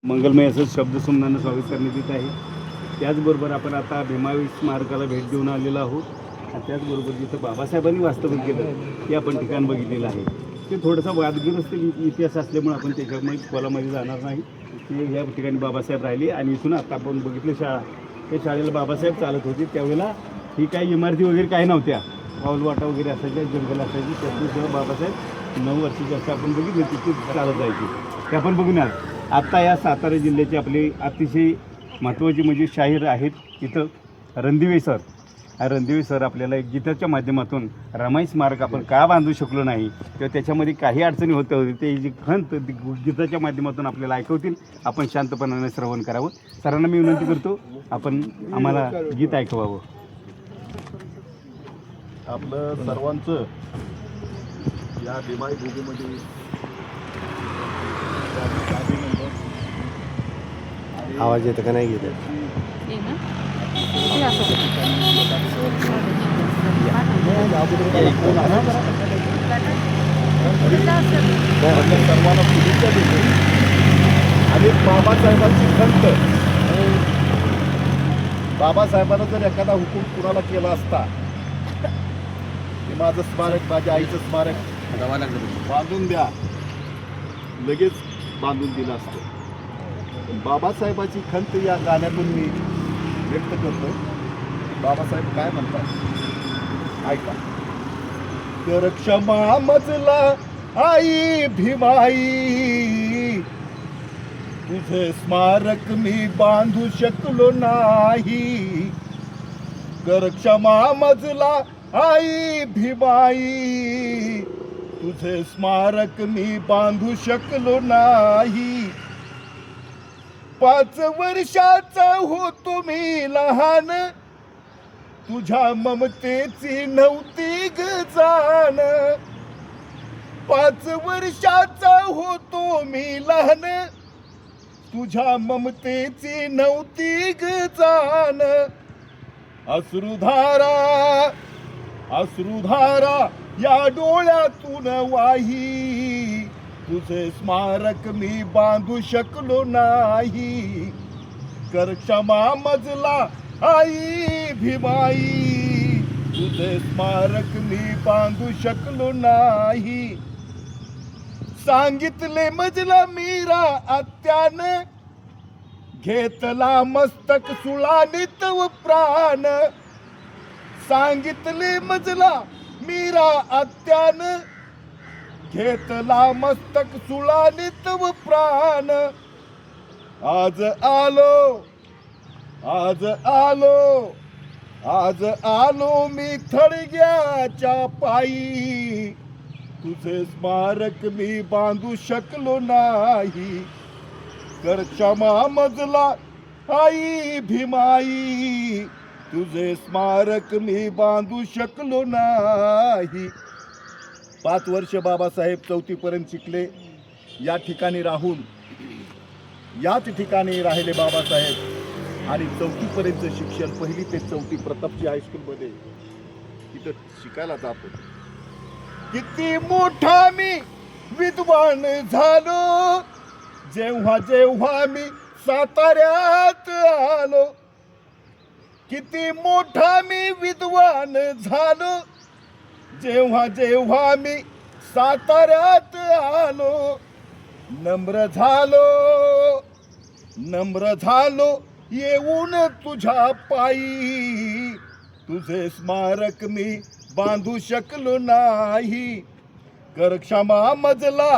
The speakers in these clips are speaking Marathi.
मंगलमय असं शब्दसुमनानं स्वागत करण्यात येत आहे. त्याचबरोबर आपण आता भीमावी स्मारकाला भेट देऊन आलेलो आहोत आणि त्याचबरोबर जिथं बाबासाहेबांनी वास्तव्य केलं ते आपण ठिकाण बघितलेलं आहे. ते थोडंसं वादग्रस्त इतिहास असल्यामुळे आपण त्याच्यामुळे खोलामध्ये जाणार नाही. ते या ठिकाणी बाबासाहेब राहिले आणि इथून आता आपण बघितलं शाळा, त्या शाळेला बाबासाहेब चालत होते. त्यावेळेला ही काही इमारती वगैरे काही नव्हत्या, पाऊलवाटा वगैरे असायच्या, जंगल असायची. त्यातून जेव्हा बाबासाहेब 9 वर्षाचे असं आपण बघितलं तिथे चालत जायची. ते आपण बघून आत्ता या सातारा जिल्ह्याचे आपले अतिशय महत्त्वाचे म्हणजे शाहीर आहेत इथं रणदिवे सर. रणदिवे सर आपल्याला एक गीताच्या माध्यमातून रमाई स्मारक आपण का बांधू शकलो नाही किंवा त्याच्यामध्ये काही अडचणी होत्या होती ते जी खंत गीताच्या माध्यमातून आपल्याला ऐकवतील. आपण शांतपणाने श्रवण करावं. सरांना मी विनंती करतो आपण आम्हाला गीत ऐकवावं. आपलं सर्वांचं या भीमाई भूमीमध्ये आवाज येतो का नाही घेत सर्वांना शुभेच्छा देतो आणि बाबासाहेबांची खंत. बाबासाहेबांना जर एखादा हुकूम कुणाला केला असता की माझं स्मारक, माझ्या आईचं स्मारक बांधून द्या, लगेच बांधून दिलं असतं. बाबासाहेबाची खंत या गाण्यातून मी व्यक्त करतो. बाबासाहेब काय म्हणतात ऐका. कर क्षमा मजला आई भीमाई, तुझे स्मारक मी बांधू शकलो नाही. कर क्षमा मजला आई भीमाई, तुझे स्मारक मी बांधू शकलो नाही. 5 वर्षाचा होतो मी लहान, तुझ्या ममतेची नव्हती ग जाण. 5 वर्षाचा होतो मी लहान, तुझ्या ममतेची नव्हती ग जाण. अश्रुधारा अश्रुधारा या डोळ्यातून वाही, तुझे स्मारक मी बांधू शकलो नाही. कर क्षमा मजला आई भीमाई, तुझे स्मारक मी बांधू शकलो नाही. सांगितले मजला मीरा आत्यानं, घेतला मस्तक सुळानीत व प्राण. सांगितले मजला मीरा आत्यानं, घेतला मस्तक सुळानीत व प्राण. आज आलो आज आलो आज आलो मी थडग्याच्या पायी, तुझे स्मारक मी बांधू शकलो नाही. कर क्षमा मजला आई भीमाई, तुझे स्मारक मी बांधू शकलो नाही. 5 वर्ष बाबासाहेब 4थी पर्यंत शिकले. या ठिकाणी राहून याच ठिकाणी राहिले बाबासाहेब आणि 4थी पर्यंत शिक्षण 1ली ते 4थी प्रतापजी हायस्कूलमध्ये तिथं शिकायला जात होते. किती मोठा मी विद्वान झालो, जेव्हा जेव्हा मी साताऱ्यात आलो. किती मोठा मी विद्वान झालो, जेव्हा जेव्हा मी साताऱ्यात आलो. नम्र झालो येऊन तुझ्या पायी, तुझे स्मारक मी बांधू शकलो नाही. कर क्षमा मजला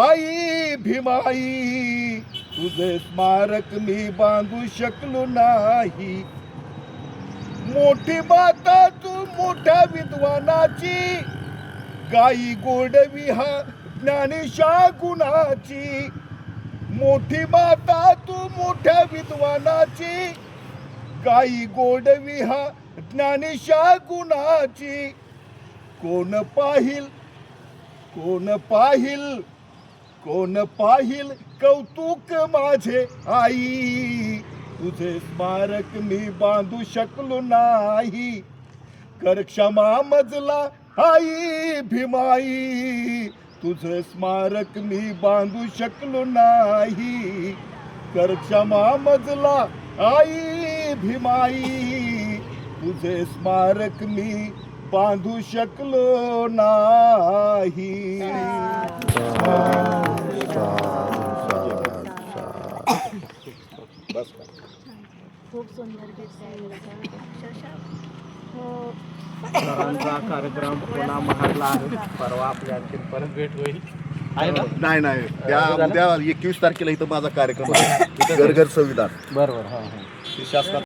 आई भीमाई, तुझे स्मारक मी बांधू शकलो नाही. मोठी माता तू मोठ्या विद्वानाची, गाई गोडवी हा ज्ञानेशा गुणाची. मोठी माता तू मोठ्या विद्वानाची, गाई गोडवी हा ज्ञानेशा गुणाची. कोण पाहिल कोण पाहिल कौतुक माझे आई, तुझे स्मारक मी बांधू शकलो नाही. कर क्षमा मजला आई भीमाई, तुझं स्मारक मी बांधू शकलो नाही. कर क्षमा मजला आई भीमाई, तुझे स्मारक मी बांधू शकलो नाही. बस खूप सुंदर गीत आहे. अक्षरशः सरांचा कार्यक्रम पुन्हा महाडला आहे. परवा आपली आणखी परत भेट होईल आहे ना? नाही नाही, त्या उद्या 21 तारखेला इथं माझा कार्यक्रम आहे, घर घर संविधान. बरोबर. हां हां. ते शासनात